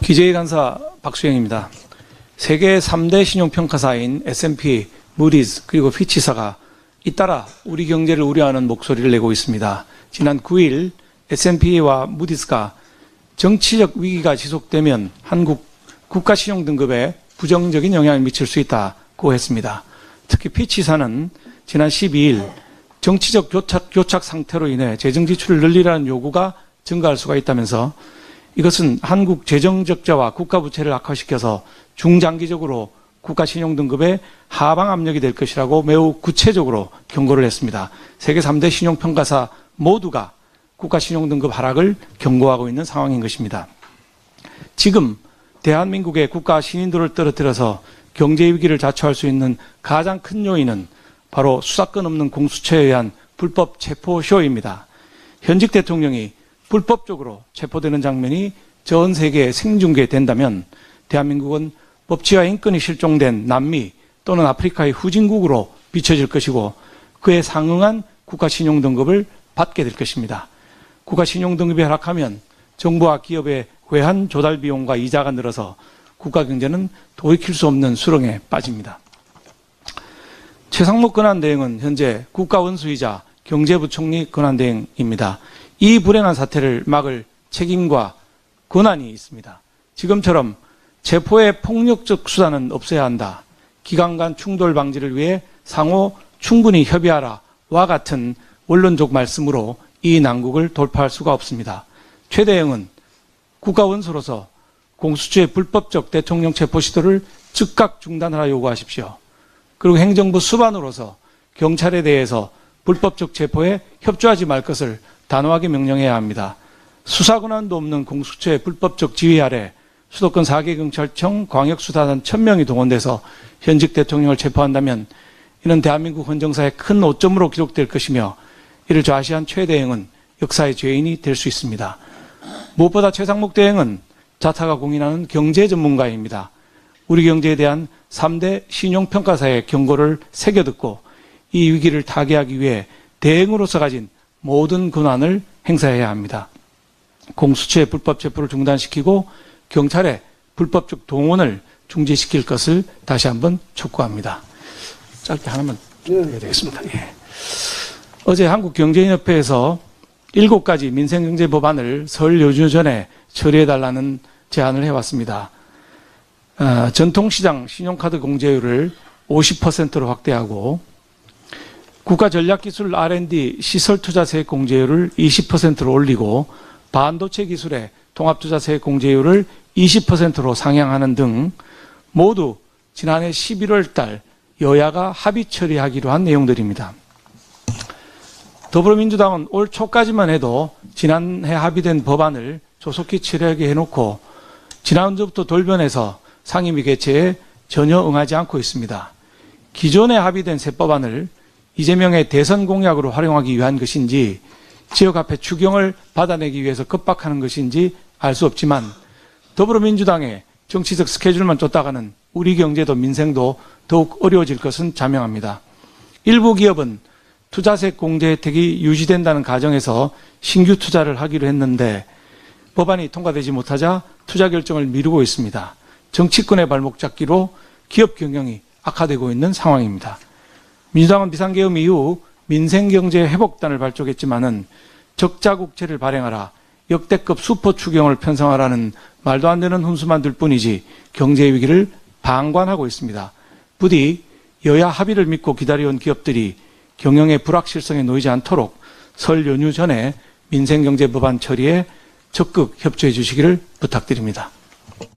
기재위 간사 박수영입니다. 세계 3대 신용평가사인 S&P, 무디즈 그리고 피치사가 잇따라 우리 경제를 우려하는 목소리를 내고 있습니다. 지난 9일 S&P와 무디즈가 정치적 위기가 지속되면 한국 국가신용등급에 부정적인 영향을 미칠 수 있다고 했습니다. 특히 피치사는 지난 12일 정치적 교착 상태로 인해 재정 지출을 늘리라는 요구가 증가할 수가 있다면서 이것은 한국 재정 적자와 국가 부채를 악화시켜서 중장기적으로 국가 신용 등급의 하방 압력이 될 것이라고 매우 구체적으로 경고를 했습니다. 세계 3대 신용 평가사 모두가 국가 신용 등급 하락을 경고하고 있는 상황인 것입니다. 지금 대한민국의 국가 신인도를 떨어뜨려서 경제 위기를 자초할 수 있는 가장 큰 요인은 바로 수사권 없는 공수처에 의한 불법 체포쇼입니다. 현직 대통령이 불법적으로 체포되는 장면이 전 세계에 생중계된다면 대한민국은 법치와 인권이 실종된 남미 또는 아프리카의 후진국으로 비춰질 것이고 그에 상응한 국가신용등급을 받게 될 것입니다. 국가신용등급이 하락하면 정부와 기업의 외환 조달 비용과 이자가 늘어서 국가 경제는 돌이킬 수 없는 수렁에 빠집니다. 최상목 권한대행은 현재 국가원수이자 경제부총리 권한대행입니다. 이 불행한 사태를 막을 책임과 권한이 있습니다. 지금처럼 체포의 폭력적 수단은 없어야 한다. 기관 간 충돌 방지를 위해 상호 충분히 협의하라와 같은 원론적 말씀으로 이 난국을 돌파할 수가 없습니다. 최 대행은 국가원수로서 공수처의 불법적 대통령 체포 시도를 즉각 중단하라 요구하십시오. 그리고 행정부 수반으로서 경찰에 대해서 불법적 체포에 협조하지 말 것을 단호하게 명령해야 합니다. 수사권한도 없는 공수처의 불법적 지휘 아래 수도권 4개 경찰청 광역수사단 1000명이 동원돼서 현직 대통령을 체포한다면 이는 대한민국 헌정사의 큰 오점으로 기록될 것이며 이를 좌시한 최 대행은 역사의 죄인이 될 수 있습니다. 무엇보다 최상목 대행은 자타가 공인하는 경제 전문가입니다. 우리 경제에 대한 3대 신용평가사의 경고를 새겨듣고 이 위기를 타개하기 위해 대행으로서 가진 모든 권한을 행사해야 합니다. 공수처의 불법 체포를 중단시키고 경찰의 불법적 동원을 중지시킬 것을 다시 한번 촉구합니다. 짧게 하나만 해야 되겠습니다. 예. 어제 한국경제인협회에서 7가지 민생경제 법안을 설 연휴 전에 처리해달라는 제안을 해왔습니다. 전통시장 신용카드 공제율을 50%로 확대하고 국가전략기술 R&D 시설투자세액 공제율을 20%로 올리고 반도체 기술의 통합투자세액 공제율을 20%로 상향하는 등 모두 지난해 11월 달 여야가 합의 처리하기로 한 내용들입니다. 더불어민주당은 올 초까지만 해도 지난해 합의된 법안을 조속히 처리하게 해놓고 지난주부터 돌변해서 상임위 개최에 전혀 응하지 않고 있습니다. 기존에 합의된 새 법안을 이재명의 대선 공약으로 활용하기 위한 것인지 지역 화폐 추경을 받아내기 위해서 급박하는 것인지 알 수 없지만 더불어민주당의 정치적 스케줄만 쫓다가는 우리 경제도 민생도 더욱 어려워질 것은 자명합니다. 일부 기업은 투자세액 공제 혜택이 유지된다는 가정에서 신규 투자를 하기로 했는데 법안이 통과되지 못하자 투자 결정을 미루고 있습니다. 정치권의 발목 잡기로 기업 경영이 악화되고 있는 상황입니다. 민주당은 비상계엄 이후 민생경제 회복단을 발족했지만은 적자국채를 발행하라, 역대급 슈퍼 추경을 편성하라는 말도 안 되는 훈수만 들 뿐이지 경제 위기를 방관하고 있습니다. 부디 여야 합의를 믿고 기다려온 기업들이 경영의 불확실성에 놓이지 않도록 설 연휴 전에 민생경제 법안 처리에 적극 협조해 주시기를 부탁드립니다.